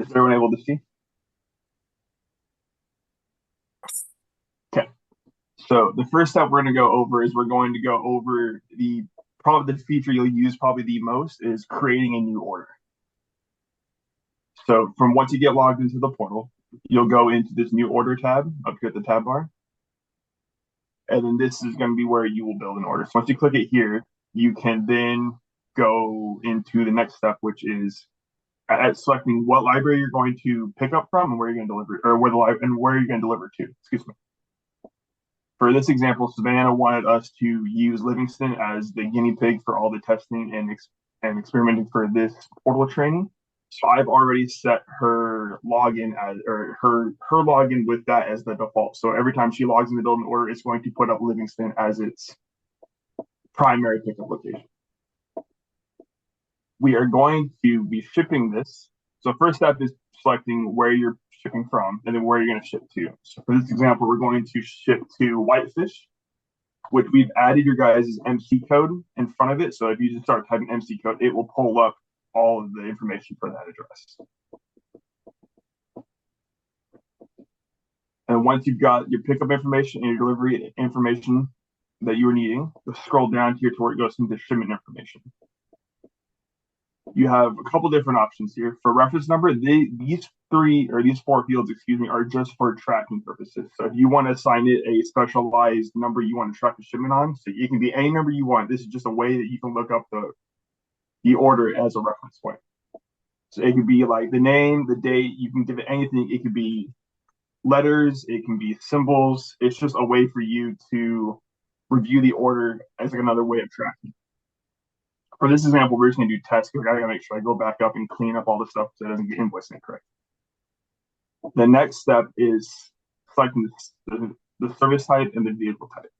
Is everyone able to see? Okay. So the first step we're going to go over is we're going to go over probably the feature you'll use probably the most is creating a new order. So from once you get logged into the portal, you'll go into this new order tab up here at the tab bar. And then this is going to be where you will build an order. So once you click it here, you can then go into the next step, which is at selecting what library you're going to pick up from and where you're going to deliver, or where you're going to deliver to. Excuse me. For this example, Savannah wanted us to use Livingston as the guinea pig for all the testing and experimenting for this portal training. So I've already set her login as, or her login with that as the default. So every time she logs in to build an order, it's going to put up Livingston as its primary pickup location. We are going to be shipping this. So first step is selecting where you're shipping from and then where you're going to ship to. So for this example, we're going to ship to Whitefish, which we've added your guys' MC code in front of it. So if you just start typing MC code, it will pull up all of the information for that address. And once you've got your pickup information and your delivery information that you were needing, you'll scroll down here to where it goes into shipment information. You have a couple different options here. For reference number, these four fields, excuse me, are just for tracking purposes. So if you want to assign it a specialized number you want to track the shipment on, so it can be any number you want. This is just a way that you can look up the order as a reference point. So it could be like the name, the date, you can give it anything. It could be letters, it can be symbols. It's just a way for you to review the order as like another way of tracking. For this example, we're just going to do tests because I got to make sure I go back up and clean up all the stuff so it doesn't get invoiced incorrect. The next step is selecting the service type and the vehicle type.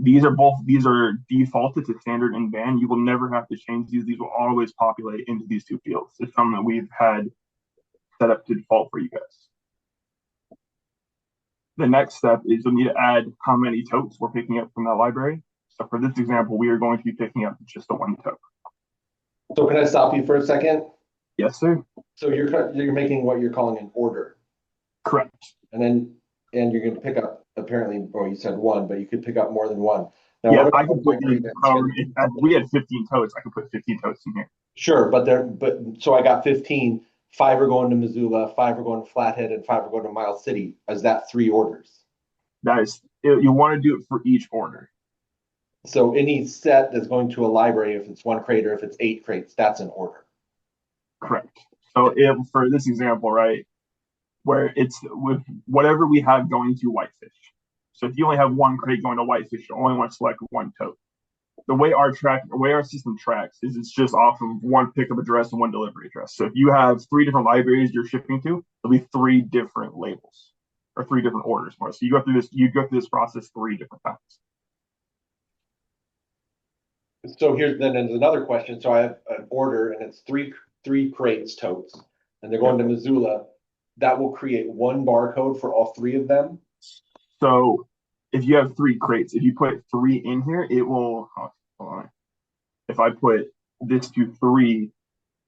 These are defaulted to standard and van. You will never have to change these. These will always populate into these two fields. It's something that we've had set up to default for you guys. The next step is you'll need to add how many totes we're picking up from that library. So for this example, we are going to be picking up just the one tote. So can I stop you for a second? Yes, sir. So you're making what you're calling an order. Correct. And you're going to pick up apparently, or you said one, but you could pick up more than one. Now, yeah, I could put if we had 15 totes, I could put 15 totes in here. Sure, but so I got 15. 5 are going to Missoula, 5 are going to Flathead, and 5 are going to Miles City. Is that 3 orders? That is, you want to do it for each order. So any set that's going to a library, if it's 1 crate or if it's 8 crates, that's an order. Correct. So if for this example, right, where it's with whatever we have going to Whitefish. So if you only have 1 crate going to Whitefish, you only want to select 1 tote. The way our system tracks is it's just off of 1 pickup address and 1 delivery address. So if you have 3 different libraries you're shipping to, there'll be 3 different labels or 3 different orders more. So you go through this process 3 different times. So there's another question. So I have an order and it's three crates totes, and they're going to Missoula. That will create 1 barcode for all 3 of them. So if you have 3 crates, if you put 3 in here, it will. Hold on. If I put this to 3,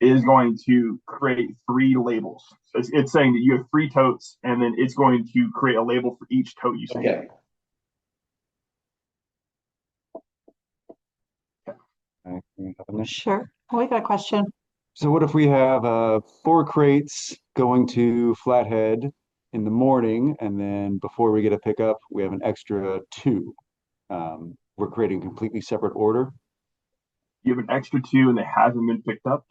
it is going to create 3 labels. So it's saying that you have 3 totes, and then it's going to create a label for each tote you send. Okay. Sure. We got a question. So what if we have 4 crates going to Flathead in the morning, and then before we get a pickup, we have an extra 2. We're creating a completely separate order. You have an extra 2 and they haven't been picked up?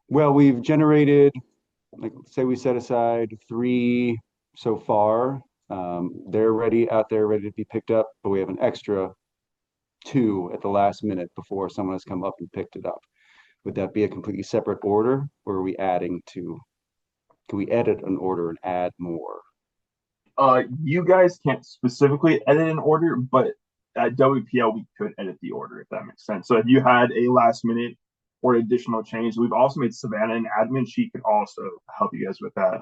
Well, we've generated, like, say we set aside 3 so far. They're out there ready to be picked up, but we have an extra 2 at the last minute before someone has come up and picked it up. Would that be a completely separate order, or are we adding to? Can we edit an order and add more? You guys can't specifically edit an order, but at WPL we could edit the order if that makes sense. So if you had a last minute or additional change, we've also made Savannah an admin. She can also help you guys with that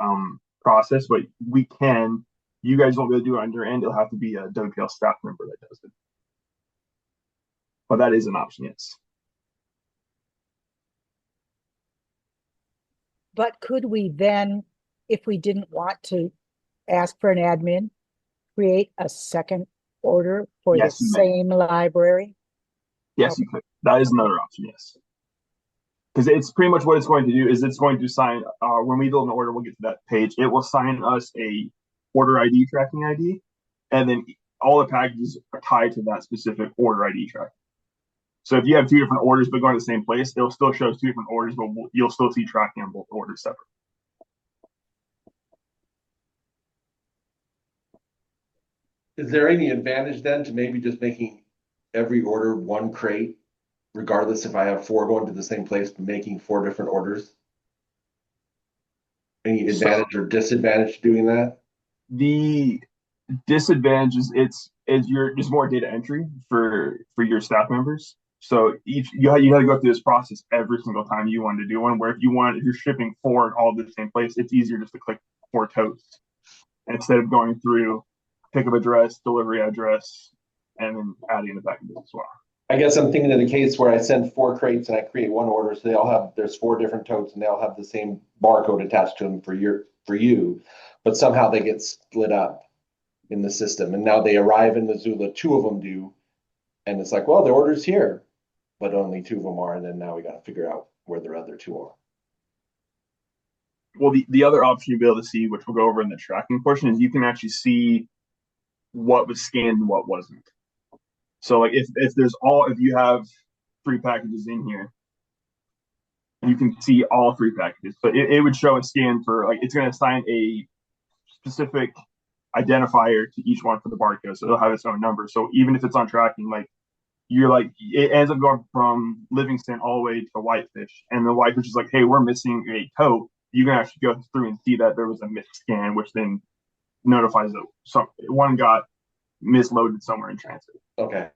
process. But we can. You guys won't be able to do it on your end. It'll have to be a WPL staff member that does it. But that is an option, yes. But could we then, if we didn't want to ask for an admin, create a second order for the Yes, you may. same library? Yes, you could. That is another option, yes. Because it's pretty much what it's going to do is it's going to sign, when we build an order, we'll get to that page. It will sign us a order ID tracking ID, and then all the packages are tied to that specific order ID tracking. So if you have two different orders but going to the same place, it'll still show us two different orders, but you'll still see tracking on both orders separate. Is there any advantage then to maybe just making every order one crate, regardless if I have 4 going to the same place, but making 4 different orders? Any advantage or disadvantage to doing that? The disadvantage is it's just more data entry for your staff members. So you got to go through this process every single time you want to do one. Where if you're shipping 4 all to the same place, it's easier just to click 4 totes instead of going through pickup address, delivery address, and then adding the packages as well. I guess I'm thinking of the case where I send 4 crates and I create one order, so there's 4 different totes and they all have the same barcode attached to them for you, but somehow they get split up in the system, and now they arrive in Missoula, 2 of them do, and it's like, well, the order's here, but only 2 of them are, and then now we got to figure out where the other 2 are. Well, the other option you'll be able to see, which we'll go over in the tracking portion, is you can actually see what was scanned and what wasn't. So like if you have 3 packages in here, you can see all 3 packages. So it would show a scan for, like, it's going to assign a specific identifier to each one for the barcode, so it'll have its own number. So even if it's on tracking, like it ends up going from Livingston all the way to Whitefish, and the Whitefish is like, hey, we're missing a tote. You can actually go through and see that there was a misscan, which then notifies that one got misloaded somewhere in transit. Okay.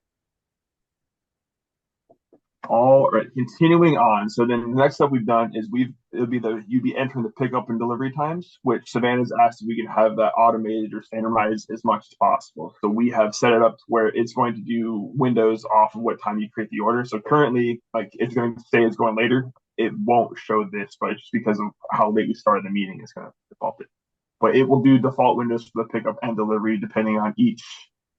All right, continuing on. So then the next step we've done is you'd be entering the pickup and delivery times, which Savannah's asked if we can have that automated or standardized as much as possible. So we have set it up to where it's going to do windows off of what time you create the order. So currently, like, it's going to say it's going later. It won't show this, but just because of how late we started the meeting, it's going to default it. But it will do default windows for the pickup and delivery depending on each.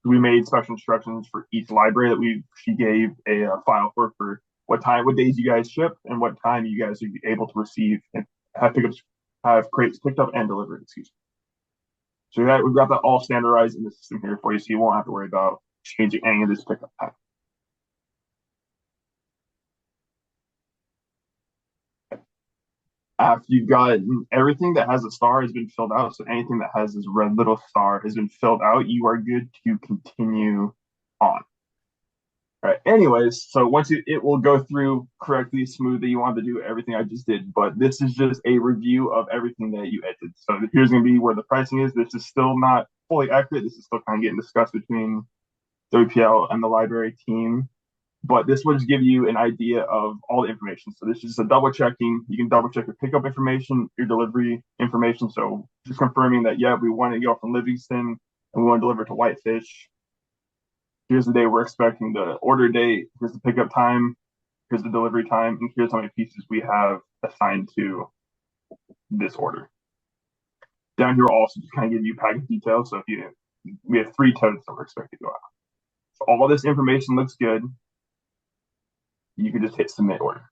We made special instructions for each library that she gave a file for what days you guys ship and what time you guys will be able to receive and have crates picked up and delivered. Excuse me. So we've got that all standardized in the system here for you, so you won't have to worry about changing any of this pickup time. After you've got everything that has a star has been filled out, so anything that has this red little star has been filled out, you are good to continue on. All right. Anyways, so once it will go through correctly, smoothly. You want to do everything I just did, but this is just a review of everything that you edited. So here's going to be where the pricing is. This is still not fully accurate. This is still kind of getting discussed between WPL and the library team. But this will just give you an idea of all the information. So this is just a double checking. You can double check your pickup information, your delivery information. So just confirming that, yeah, we want to go from Livingston and we want to deliver to Whitefish. Here's the day we're expecting, the order date. Here's the pickup time. Here's the delivery time. And here's how many pieces we have assigned to this order. Down here will also just kind of give you package details. So we have 3 totes that we're expecting to go out. So all this information looks good. You can just hit submit order.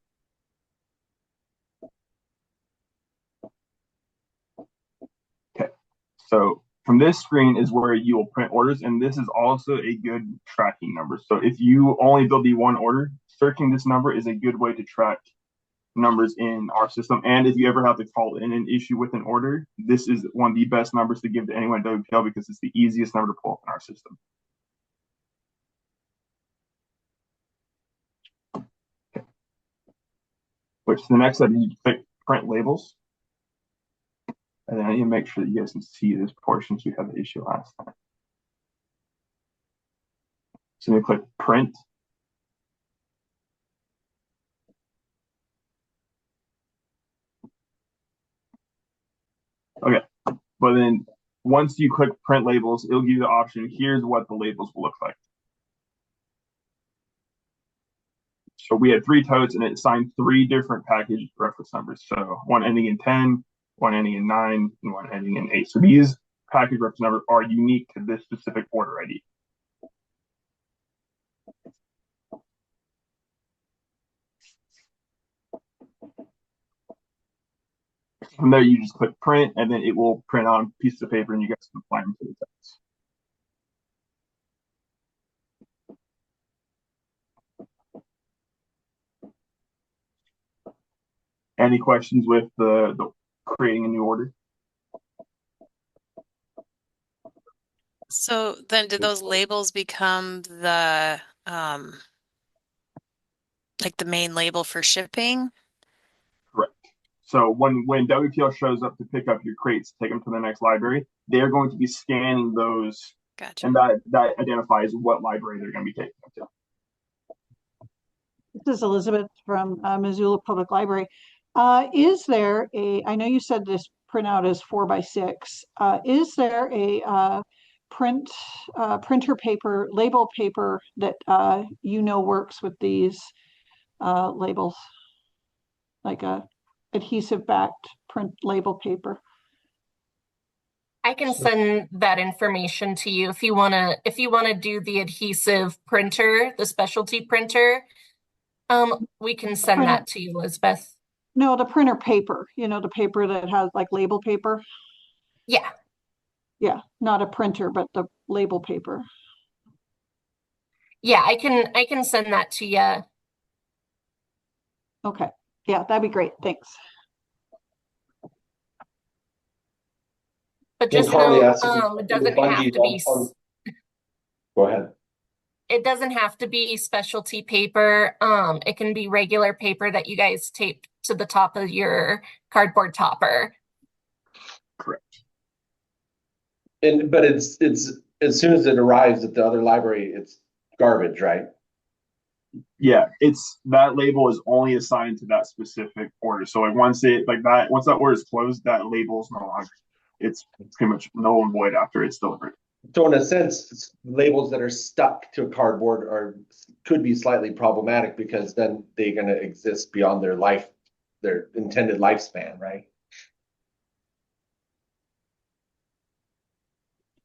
Okay, so from this screen is where you will print orders, and this is also a good tracking number. So if you only build the one order, searching this number is a good way to track numbers in our system. And if you ever have to call in an issue with an order, this is one of the best numbers to give to anyone at WPL because it's the easiest number to pull up in our system. Which the next step, you click print labels. And then you make sure that you guys can see this portion so you had the issue last time. So you click print. Okay, but then once you click print labels, it'll give you the option, here's what the labels will look like. So we had 3 totes and it assigned 3 different package reference numbers. So one ending in 10, one ending in 9, and one ending in 8. So these package reference numbers are unique to this specific order ID. From there, you just click print, and then it will print on pieces of paper, and you guys can apply them to the text. Any questions with the creating a new order? So then do those labels become the like the main label for shipping? Correct. So when WTL shows up to pick up your crates, take them to the next library, they're going to be scanning those, Gotcha. and that identifies what library they're going to be taking them to. This is Elizabeth from Missoula Public Library. Is there I know you said this printout is 4x6. Is there a printer paper, label paper that works with these labels? Like a adhesive backed print label paper? I can send that information to you if you wanna do the adhesive printer, the specialty printer. We can send that to you, Elizabeth. No, the printer paper, the paper that has like label paper. Yeah. Yeah, not a printer, but the label paper. Yeah, I can send that to you. Okay. Yeah, that'd be great. Thanks. But just Carly know, asked if it doesn't have to be, Go ahead. it doesn't have to be specialty paper. It can be regular paper that you guys tape to the top of your cardboard topper. Correct. But it's as soon as it arrives at the other library, it's garbage, right? Yeah, it's that label is only assigned to that specific order. So like once that order is closed, that label is no longer. It's pretty much null and void after it's delivered. So in a sense, labels that are stuck to a cardboard could be slightly problematic because then they're going to exist beyond their intended lifespan, right?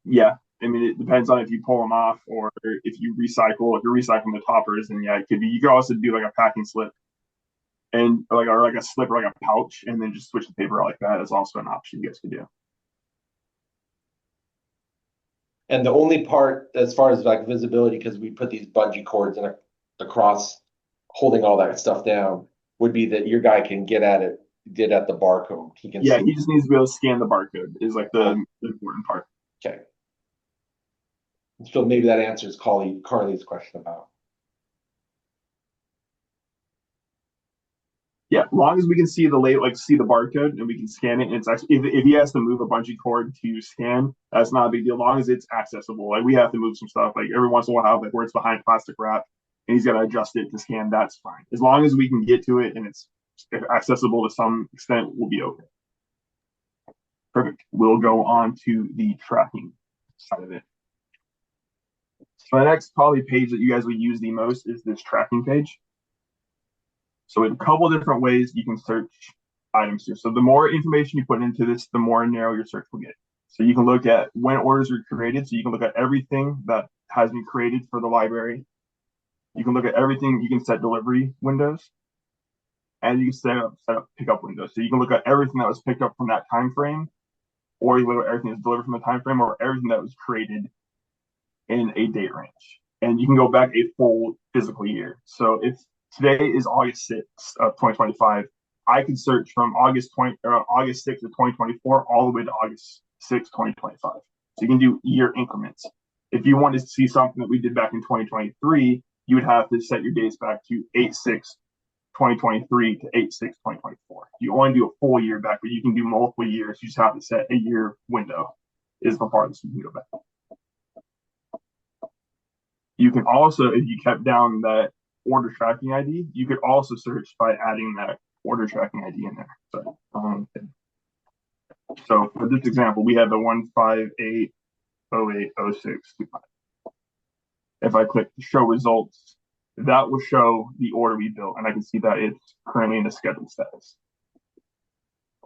Yeah, I mean it depends on if you pull them off or if you recycle. If you're recycling the toppers, then yeah, it could be. You could also do like a packing slip, and like a slip or like a pouch, and then just switch the paper out like that is also an option you guys could do. And the only part, as far as like visibility, because we put these bungee cords across, holding all that stuff down, would be that your guy can get at the barcode. He can. Yeah, he just needs to be able to scan the barcode. Is like the important part. Okay. So maybe that answers Carly's question about. Yeah, as long as we can see the label, like see the barcode, and we can scan it, and it's actually if he has to move a bungee cord to scan, that's not a big deal. As long as it's accessible, like we have to move some stuff, like every once in a while, like where it's behind plastic wrap, and he's got to adjust it to scan. That's fine, as long as we can get to it and it's accessible to some extent, we'll be okay. Perfect. We'll go on to the tracking side of it. So the next probably page that you guys would use the most is this tracking page. So in a couple of different ways you can search items here. So the more information you put into this, the more narrow your search will get. So you can look at when orders were created. So you can look at everything that has been created for the library. You can look at everything. You can set delivery windows, and you can set up pickup windows. So you can look at everything that was picked up from that time frame, or you look at everything that's delivered from the time frame, or everything that was created in a date range. And you can go back a full physical year. So if today is August 6th of 2025, I can search from August 6th of 2024 all the way to August 6th, 2025. So you can do year increments. If you want to see something that we did back in 2023, you would have to set your dates back to 8/6/2023 to 8/6/2024. You only do a full year back, but you can do multiple years. You just have to set a year window is the farthest you can go back. You can also, if you kept down that order tracking ID, you could also search by adding that order tracking ID in there. So for this example, we have the 158080625. If I click show results, that will show the order we built, and I can see that it's currently in a scheduled status.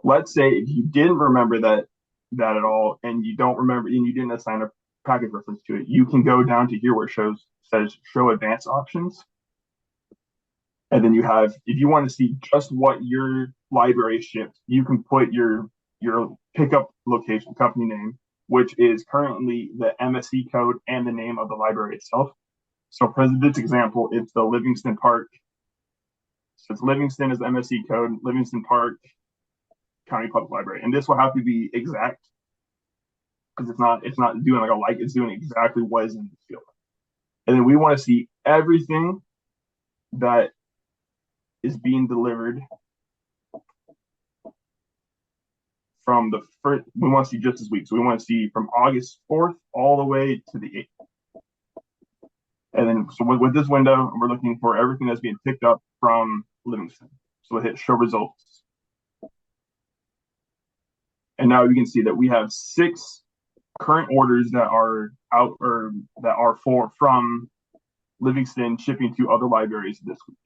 Let's say if you didn't remember that at all, and you don't remember, and you didn't assign a package reference to it, you can go down to here where it says show advanced options. And then you have, if you want to see just what your library shipped, you can put your pickup location, company name, which is currently the MSC code and the name of the library itself. So for this example, it's the Livingston Park. So it's Livingston is the MSC code, Livingston Park County Public Library. And this will have to be exact because it's not doing it's doing exactly what is in the field. And then we want to see everything that is being delivered from the first. We want to see just this week. So we want to see from August 4th all the way to the 8th. And then, so with this window, we're looking for everything that's being picked up from Livingston. So we'll hit show results. And now you can see that we have 6 current orders that are out or that are from Livingston shipping to other libraries this week.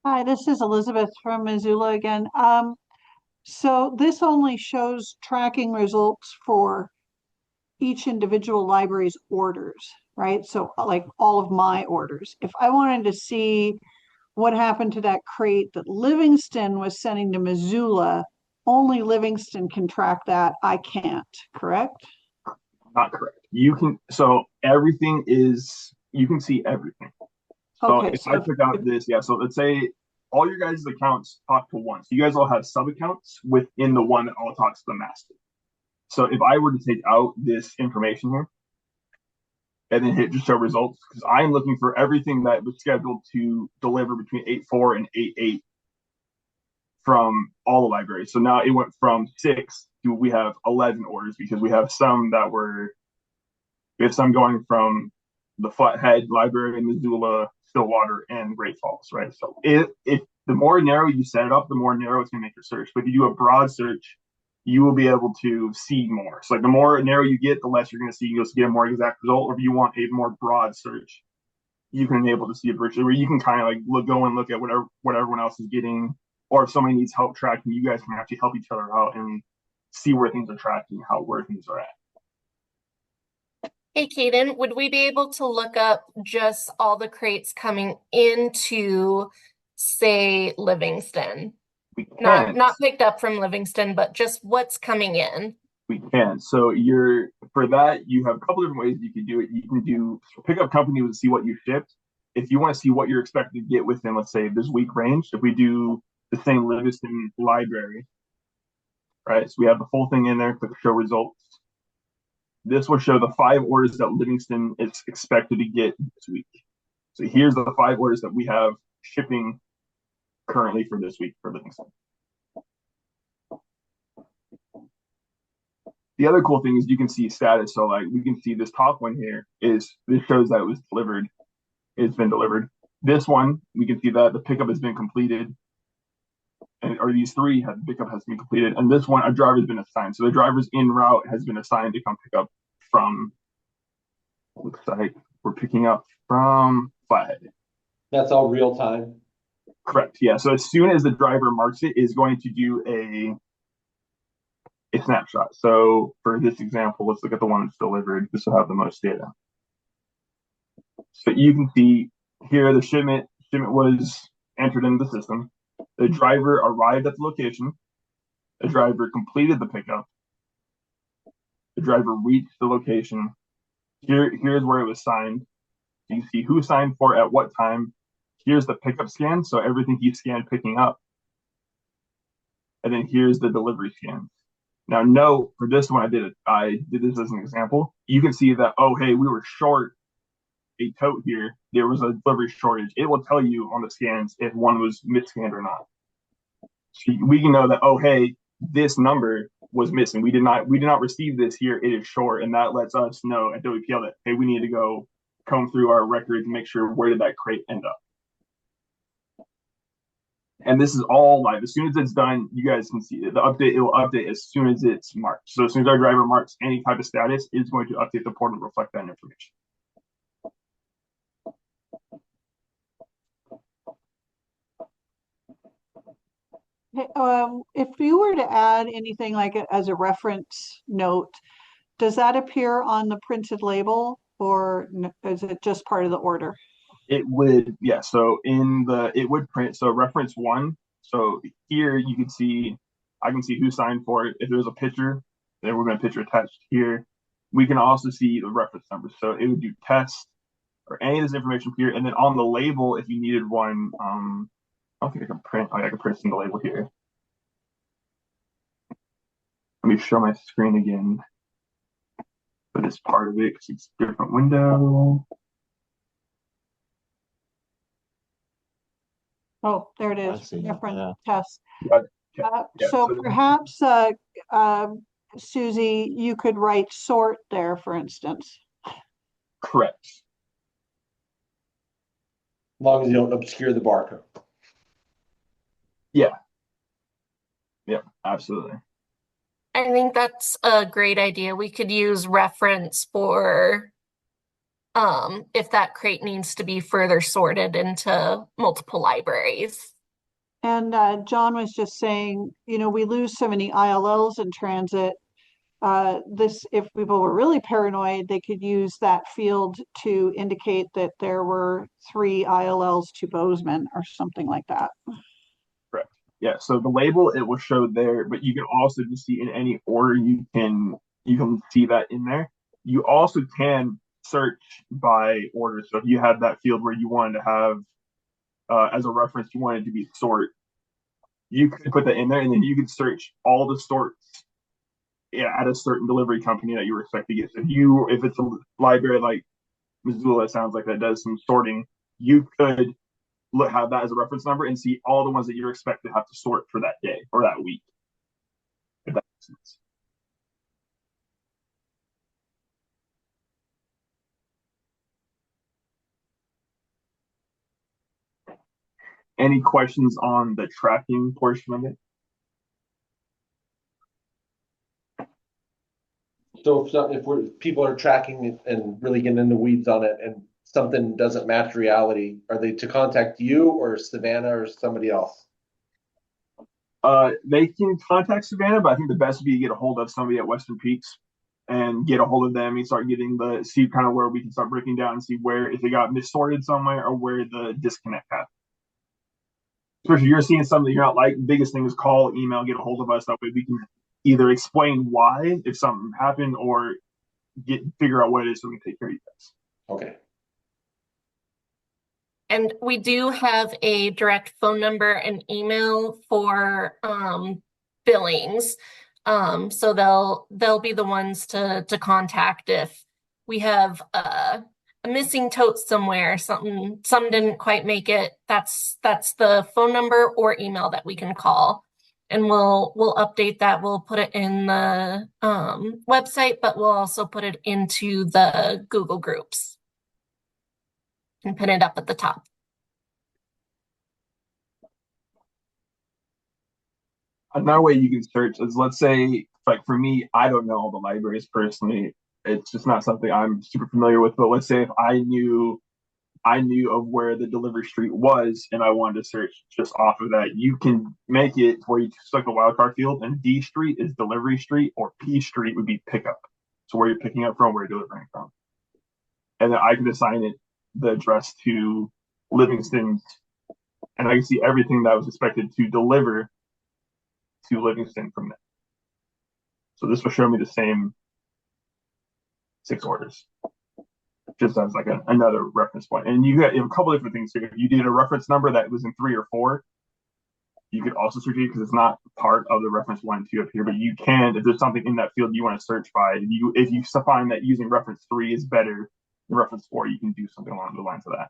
Hi, this is Elizabeth from Missoula again. So this only shows tracking results for each individual library's orders, right? So like all of my orders. If I wanted to see what happened to that crate that Livingston was sending to Missoula, only Livingston can track that. I can't, correct? Not correct. You can, so everything is, you can see everything. So Okay, if I took out this, so let's say all your guys' accounts talk to one. So you guys all have sub accounts within the one that all talks to the master. So if I were to take out this information here and then hit just show results, because I'm looking for everything that was scheduled to deliver between 8/4 and 8/8 from all the libraries. So now it went from 6 to we have 11 orders because we have some going from the Flathead Library in Missoula, Stillwater, and Great Falls, right? So if the more narrow you set it up, the more narrow it's gonna make your search. But if you do a broad search, you will be able to see more. So like the more narrow you get, the less you're gonna see. You'll get a more exact result. Or if you want a more broad search, you can enable to see it virtually, where you can kind of like go and look at what everyone else is getting, or if somebody needs help tracking, you guys can actually help each other out and see where things are tracking, where things are at. Hey, Kaden, would we be able to look up just all the crates coming into, say, Livingston? We can. Not picked up from Livingston, but just what's coming in. We can. So for that, you have a couple different ways you can do it. You can do pickup company to see what you shipped. If you want to see what you're expected to get within, let's say, this week range, if we do the same Livingston library, right? So we have the full thing in there, click show results. This will show the 5 orders that Livingston is expected to get this week. So here's the 5 orders that we have shipping currently for this week for Livingston. The other cool thing is you can see status. So like we can see this top one here this shows that it was delivered. It's been delivered. This one, we can see that the pickup has been completed. Or these 3 have pickup has been completed. And this one, a driver has been assigned. So the driver's en route has been assigned to come pick up from, looks like we're picking up from Flathead. That's all real time. Correct. Yeah. So as soon as the driver marks it, is going to do a snapshot. So for this example, let's look at the one that's delivered. This will have the most data. So you can see here the shipment was entered into the system. The driver arrived at the location. The driver completed the pickup. The driver reached the location. Here's where it was signed. You can see who signed for at what time. Here's the pickup scan, so everything he scanned picking up. And then here's the delivery scan. Now note, for this one, I did this as an example. You can see that, oh, hey, we were short a tote here. There was a delivery shortage. It will tell you on the scans if one was misscanned or not. So we can know that, oh, hey, this number was missing. We did not receive this here. It is short, and that lets us know at WPL that, hey, we need to go comb through our records and make sure where did that crate end up. And this is all live. As soon as it's done, you guys can see it. It will update as soon as it's marked. So as soon as our driver marks any type of status, it's going to update the portal to reflect that information. Hey, if you were to add anything like as a reference note, does that appear on the printed label or is it just part of the order? It would, yeah. So it would print. So reference one. So here you can see, I can see who signed for it. If there's a picture, there would be a picture attached here. We can also see the reference number. So it would do test or any of this information here. And then on the label, if you needed one, I don't think I can print. Oh, yeah, I can print in the label here. Let me show my screen again. But it's part of it because it's a different window. Oh, there it I is, see it, reference yeah. test. Yeah, yeah, So so perhaps, Susie, you could write sort there, for instance. correct. As long as you don't obscure the barcode. Yeah. Yeah, absolutely. I think that's a great idea. We could use reference for if that crate needs to be further sorted into multiple libraries. And John was just saying, you know, we lose so many ILLs in transit. If people were really paranoid, they could use that field to indicate that there were 3 ILLs to Bozeman or something like that. Correct. Yeah, so the label it will show there, but you can also just see in any order you can see that in there. You also can search by order. So if you had that field where you wanted to have as a reference, you wanted to be sort, you could put that in there, and then you could search all the sorts, yeah, at a certain delivery company that you were expecting to get. So if it's a library like Missoula, it sounds like that does some sorting, you could have that as a reference number and see all the ones that you're expected to have to sort for that day or that week. If that makes sense. Any questions on the tracking portion of it? So if people are tracking it and really getting in the weeds on it and something doesn't match reality, are they to contact you or Savannah or somebody else? They can contact Savannah, but I think the best would be to get a hold of somebody at Western Peaks and get a hold of them and start see kind of where we can start breaking down and see where if it got missorted somewhere or where the disconnect happened. Especially if you're seeing something you're not like, the biggest thing is call, email, get a hold of us. That way we can either explain why if something happened or figure out what it is so we can take care of you guys. Okay. And we do have a direct phone number and email for billings. So they'll be the ones to contact if we have a missing tote somewhere, some didn't quite make it. That's the phone number or email that we can call. And we'll update that. We'll put it in the website, but we'll also put it into the Google groups and pin it up at the top. Another way you can search is, let's say, like for me, I don't know all the libraries personally. It's just not something I'm super familiar with. But let's say if I knew of where the delivery street was and I wanted to search just off of that, you can make it where you select the wildcard field and D street is delivery street or P street would be pickup. So where you're picking up from, where you're delivering from. And then I can assign it the address to Livingston, and I can see everything that was expected to deliver to Livingston from there. So this will show me the same 6 orders, just as like another reference point. And you have a couple different things here. If you did a reference number that was in 3 or 4, you could also search it because it's not part of the reference 1 and 2 up here. But you can, if there's something in that field you want to search by, if you find that using reference 3 is better than reference 4, you can do something along the lines of that.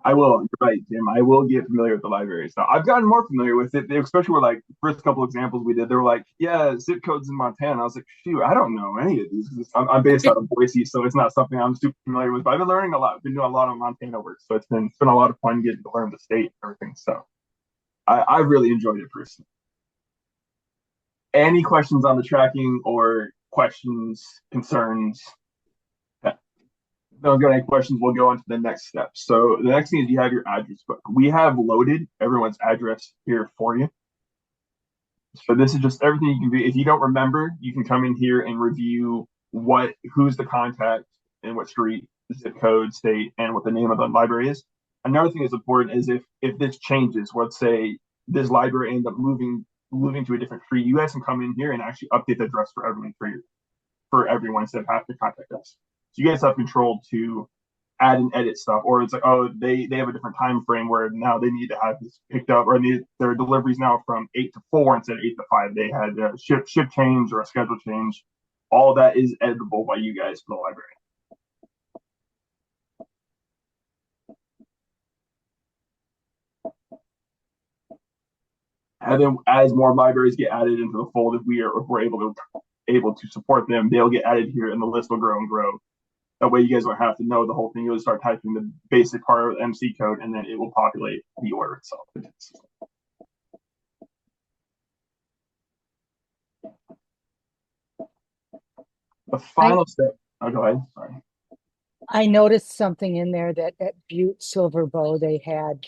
I will. You're right, Jim. I will get familiar with the libraries. Now, I've gotten more familiar with it, especially with like first couple examples we did. They were like, "Yeah, zip codes in Montana." I was like, "Shoot, I don't know any of these." I'm based out of Boise, so it's not something I'm super familiar with. But I've been learning a lot. I've been doing a lot of Montana work, so it's been a lot of fun getting to learn the state and everything. So I really enjoyed it personally. Any questions on the tracking or questions, concerns? Don't got any questions, we'll go on to the next step. So the next thing is you have your address book. We have loaded everyone's address here for you. So this is just everything you can do. If you don't remember, you can come in here and review who's the contact and what street, zip code, state, and what the name of the library is. Another thing that's important is if this changes, let's say this library ends up moving to a different street, you guys can come in here and actually update the address for everyone instead of having to contact us. So you guys have control to add and edit stuff, or it's like, oh, they have a different time frame where now they need to have this picked up, or their deliveries now from 8 to 4 instead of 8 to 5. They had a shift change or a schedule change. All that is editable by you guys for the library. And then as more libraries get added into the fold, if we're able to support them, they'll get added here and the list will grow and grow. That way you guys don't have to know the whole thing. You'll start typing the basic part of the MC code and then it will populate the order itself. The final step, oh, go ahead, sorry. I noticed something in there that at Butte Silver Bow, they had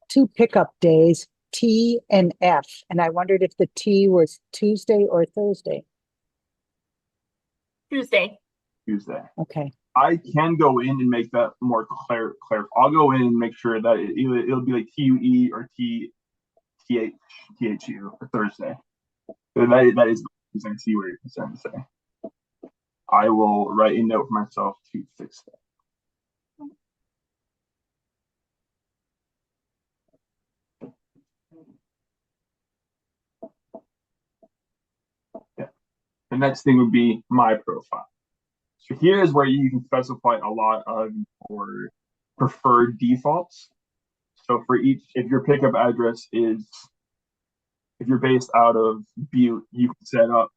2 pickup days, T and F. And I wondered if the T was Tuesday or Thursday. Tuesday. Okay. I can go in and make that more clear. I'll go in and make sure that it'll be like TUE or THU for Thursday. So that is I see what you're concerned to say. I will write a note for myself to fix that. Yeah. The next thing would be my profile. So here is where you can specify a lot of your preferred defaults. So for each, if your pickup address is, if you're based out of Butte, you can set up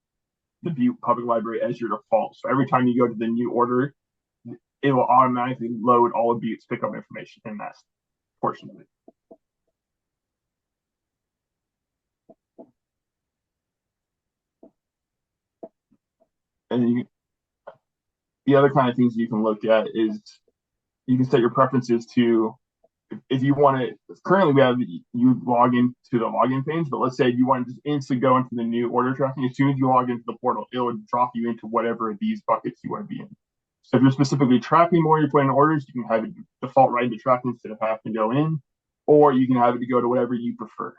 the Butte Public Library as your default. So every time you go to the new order, it will automatically load all of Butte's pickup information in that portion of it. And the other kind of things you can look at is you can set your preferences to, if you want to, currently we have you log into the login page, but let's say you want to just instantly go into the new order tracking. As soon as you log into the portal, it will drop you into whatever of these buckets you want to be in. So if you're specifically tracking more, you're putting orders, you can have it default right into tracking instead of having to go in, or you can have it to go to whatever you prefer.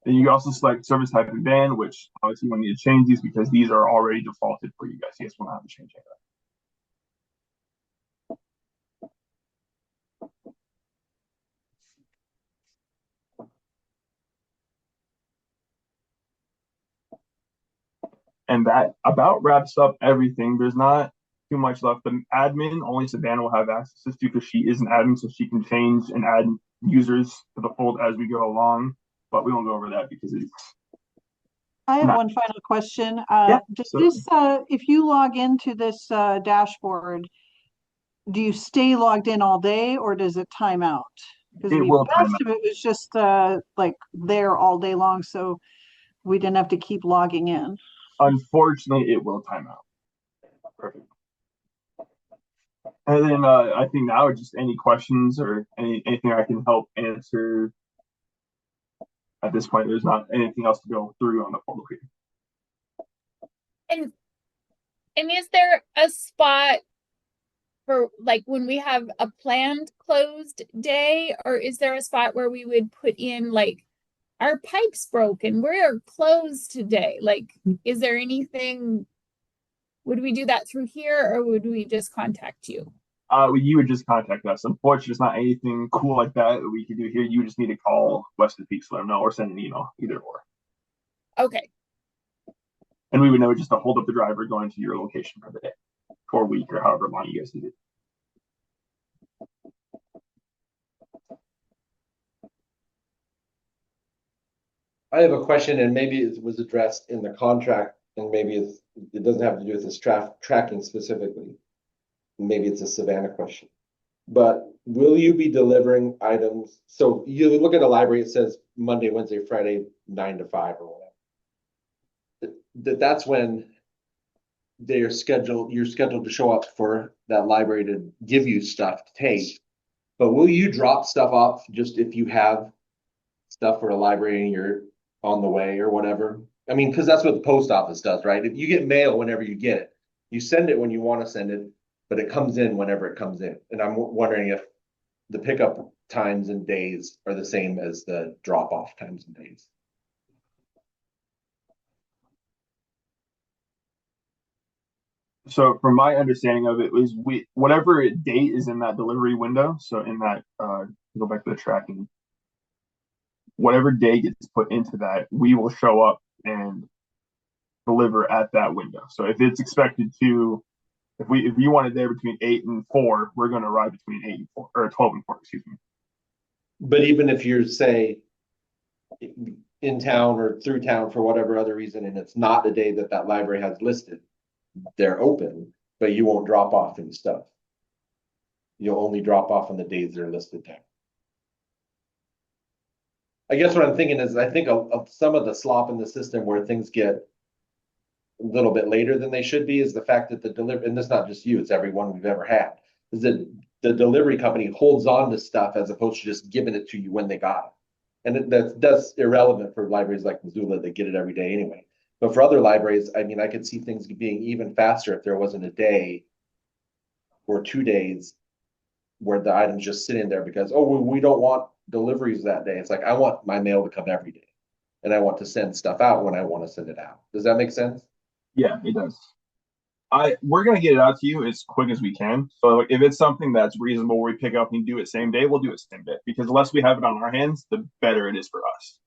Then you can also select service type and ban, which obviously you want to change these because these are already defaulted for you guys. You guys won't have to change that. And that about wraps up everything. There's not too much left. The admin, only Savannah will have access to because she is an admin, so she can change and add users to the fold as we go along. But we won't go over that because it's. I have one final question. Does so, this, if you log into this dashboard, do you stay logged in all day or does it time out? Because it will time best out. of it was just like there all day long, so we didn't have to keep logging in. Unfortunately, it will time out. Perfect. And then I think now just any questions or anything I can help answer. At this point, there's not anything else to go through on the portal here. And is there a spot for like when we have a planned closed day, or is there a spot where we would put in like our pipes broke and we're closed today? Like, is there anything, would we do that through here or would we just contact you? You would just contact us. Unfortunately, there's not anything cool like that we can do here. You just need to call West of Peaks, let them know, or send an email, either or. Okay. And we would know just to hold up the driver going to your location for the day, for a week, or however long you guys need it. I have a question, and maybe it was addressed in the contract, and maybe it doesn't have to do with this tracking specifically. Maybe it's a Savannah question. But will you be delivering items? So you look at a library, it says Monday, Wednesday, Friday, 9 to 5 or whatever. That's when you're scheduled to show up for that library to give you stuff to take. But will you drop stuff off just if you have stuff for a library and you're on the way or whatever? I mean, because that's what the post office does, right? If you get mail whenever you get it, you send it when you want to send it, but it comes in whenever it comes in. And I'm wondering if the pickup times and days are the same as the drop off times and days. So from my understanding of it was whatever date is in that delivery window. So in that go back to the tracking, whatever day gets put into that, we will show up and deliver at that window. So if it's expected to, if you want it there between 8 and 4, we're going to arrive between 8 and 4 or 12 and 4, excuse me. But even if you're, say, in town or through town for whatever other reason, and it's not the day that that library has listed, they're open, but you won't drop off any stuff. You'll only drop off on the days they're listed there. I guess what I'm thinking is, I think of some of the slop in the system where things get a little bit later than they should be is the fact that the delivery, and it's not just you, it's everyone we've ever had, is that the delivery company holds on to stuff as opposed to just giving it to you when they got it. And that's irrelevant for libraries like Missoula that get it every day anyway. But for other libraries, I mean, I could see things being even faster if there wasn't a day or 2 days where the items just sit in there because, oh, we don't want deliveries that day. It's like, I want my mail to come every day. And I want to send stuff out when I want to send it out. Does that make sense? Yeah, it does. We're gonna get it out to you as quick as we can. So if it's something that's reasonable, we pick up and do it same day, we'll do it same day. Because the less we have it on our hands, the better it is for us.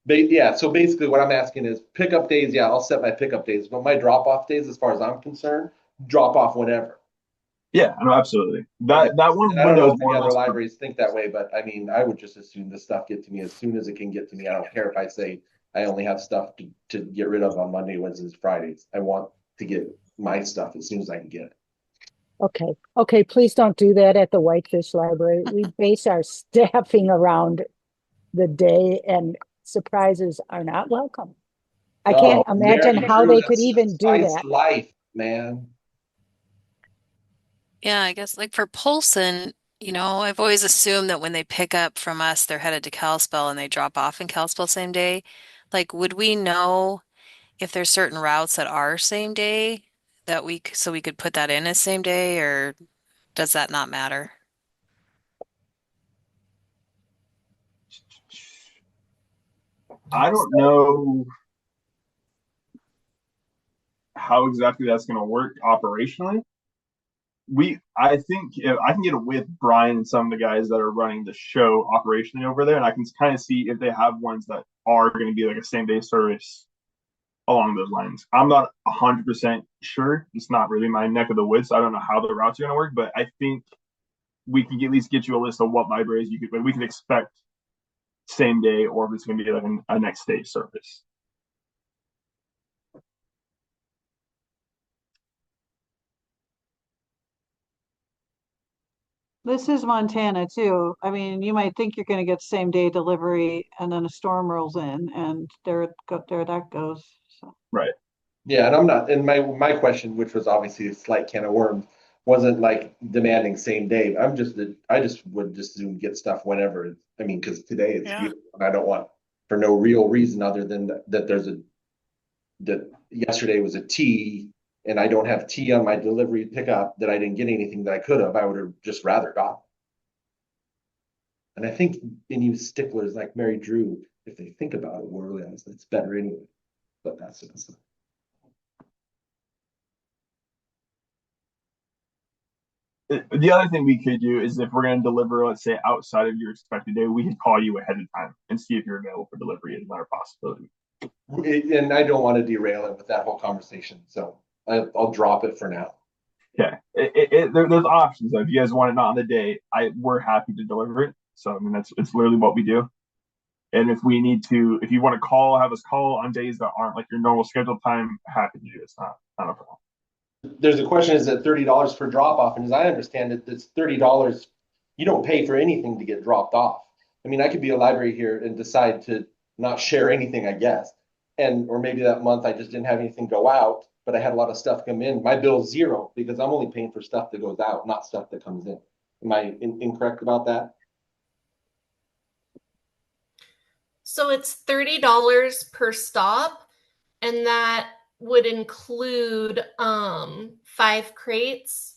Yeah, so basically what I'm asking is pickup days, yeah, I'll set my pickup days, but my drop-off days, as far as I'm concerned, drop off whenever. Yeah, no, absolutely. That one And I don't know window is if more any or other less. libraries think that way, but I mean, I would just assume this stuff get to me as soon as it can get to me. I don't care if I say I only have stuff to get rid of on Monday, Wednesdays, Fridays. I want to get my stuff as soon as I can get it. Okay, okay, please don't do that at the Whitefish Library. We base our staffing around the day and surprises are not welcome. I can't imagine how they could even do that. Life, man. Yeah, I guess like for Polson, I've always assumed that when they pick up from us, they're headed to Kalispell and they drop off in Kalispell same day. Like, would we know if there's certain routes that are same day that so we could put that in as same day, or does that not matter? I don't know how exactly that's going to work operationally. I think I can get it with Brian and some of the guys that are running the show operationally over there, and I can kind of see if they have ones that are going to be like a same day service along those lines. I'm not 100% sure. It's not really my neck of the woods. So I don't know how the routes are going to work, but I think we can at least get you a list of what libraries we can expect same day, or if it's going to be like a next day service. This is Montana too. I mean, you might think you're going to get same day delivery and then a storm rolls in and there that goes. So. Right. Yeah, and I'm not, and my question, which was obviously a slight can of worms, wasn't like demanding same day. I just would just soon get stuff whenever. I mean, because today it's beautiful, and I don't want for no real reason other than that yesterday was a T, and I don't have T on my delivery pickup that I didn't get anything that I could have. I would have just rather got. And I think any sticklers like Mary Drew, if they think about it, will realize it's better anyway. But that's it. The other thing we could do is if we're going to deliver, let's say outside of your expected day, we could call you ahead of time and see if you're available for delivery. Is another possibility. And I don't want to derail it with that whole conversation, so I'll drop it for now. Okay, there's options. If you guys want it not on the day, we're happy to deliver it. So I mean, it's literally what we do. And if we need to, if you want to have us call on days that aren't like your normal scheduled time, happy to do it. It's not a problem. There's a question: is it $30 for drop off? And as I understand it, it's $30. you don't pay for anything to get dropped off. I mean, I could be a library here and decide to not share anything, I guess. Or maybe that month I just didn't have anything go out, but I had a lot of stuff come in. My bill's zero because I'm only paying for stuff that goes out, not stuff that comes in. Am I incorrect about that? So it's $30 per stop, and that would include 5 crates,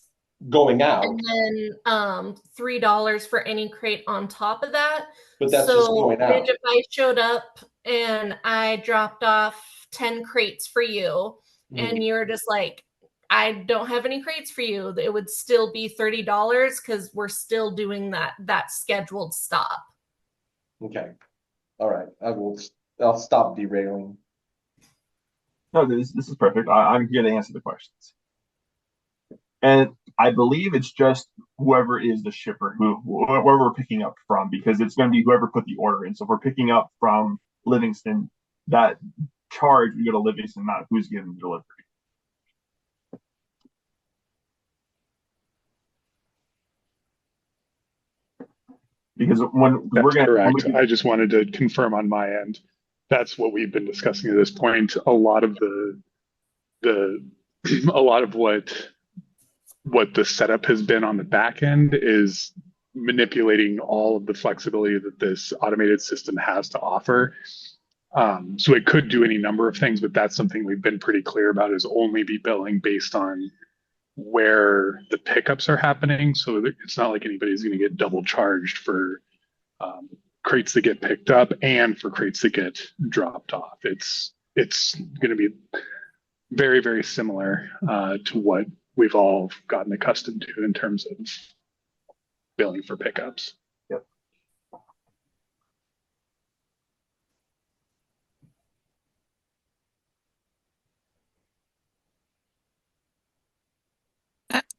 Going out, and then $3 for any crate on top of that. but that's just going out. If I showed up and I dropped off 10 crates for you, and you're just like, I don't have any crates for you, it would still be $30 because we're still doing that scheduled stop. Okay. All right. I'll stop derailing. No, this is perfect. I'm here to answer the questions. And I believe it's just whoever is the shipper, whoever we're picking up from, because it's going to be whoever put the order in. So if we're picking up from Livingston, that charge we go to Livingston, not who's giving the delivery. Because when That's we're going correct. to, I just wanted to confirm on my end. That's what we've been discussing at this point. A lot of a lot of what the setup has been on the back end is manipulating all of the flexibility that this automated system has to offer. So it could do any number of things, but that's something we've been pretty clear about, is only be billing based on where the pickups are happening. So it's not like anybody's going to get double charged for crates that get picked up and for crates that get dropped off. It's going to be very, very similar to what we've all gotten accustomed to in terms of billing for pickups. Yep.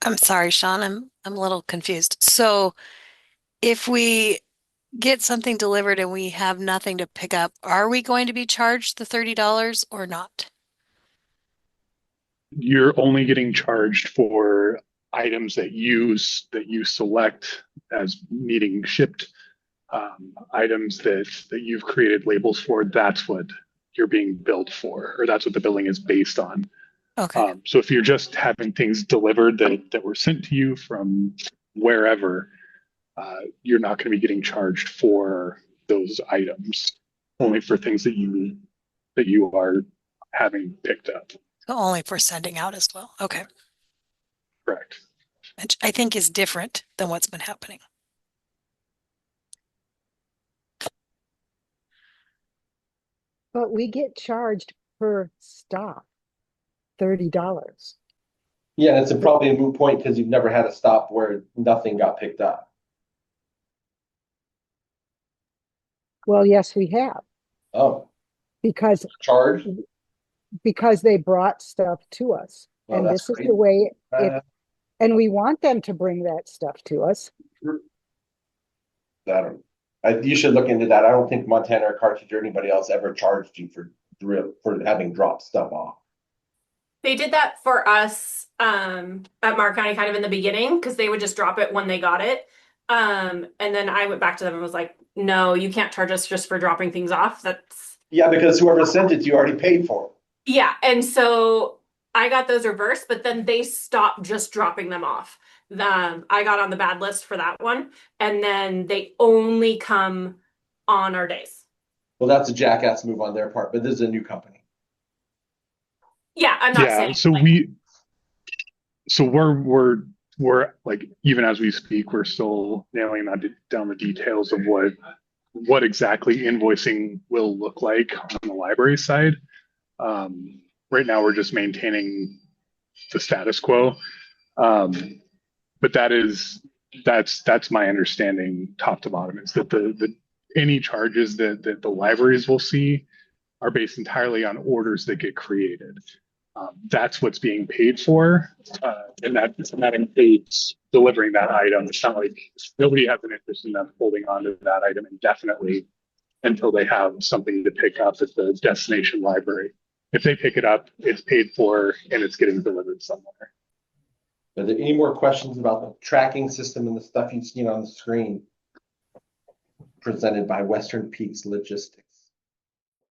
I'm sorry, Sean, I'm a little confused. So if we get something delivered and we have nothing to pick up, are we going to be charged the $30 or not? You're only getting charged for items that you select as needing shipped, items that you've created labels for. That's what you're being billed for, or that's what the billing is based on. Okay. So if you're just having things delivered that were sent to you from wherever, you're not going to be getting charged for those items, only for things that you are having picked up. Only for sending out as well. Okay. Correct. Which I think is different than what's been happening. But we get charged per stop, $30. Yeah, and it's probably a moot point because you've never had a stop where nothing got picked up. Well, yes, we have, Oh, because they brought stuff to us. Well, And that's this is great. the way Uh, and we want them to bring that stuff to us. you should look into that. I don't think Montana or Carthage or anybody else ever charged you for having dropped stuff off. They did that for us at Mark County kind of in the beginning because they would just drop it when they got it. And then I went back to them and was like, no, you can't charge us just for dropping things off. Yeah, because whoever sent it to you already paid for it. Yeah. And so I got those reversed, but then they stopped just dropping them off. I got on the bad list for that one. And then they only come on our days. Well, that's a jackass move on their part, but this is a new company. Yeah, I'm not saying. So we're like, even as we speak, we're still nailing down the details of what exactly invoicing will look like on the library side. Right now, we're just maintaining the status quo. But that's my understanding, top to bottom, is that any charges that the libraries will see are based entirely on orders that get created. That's what's being paid for, and that includes delivering that item. It's not like nobody has an interest in them holding on to that item indefinitely until they have something to pick up at the destination library. If they pick it up, it's paid for and it's getting delivered somewhere. Are there any more questions about the tracking system and the stuff you've seen on the screen? Presented by Western Peaks Logistics.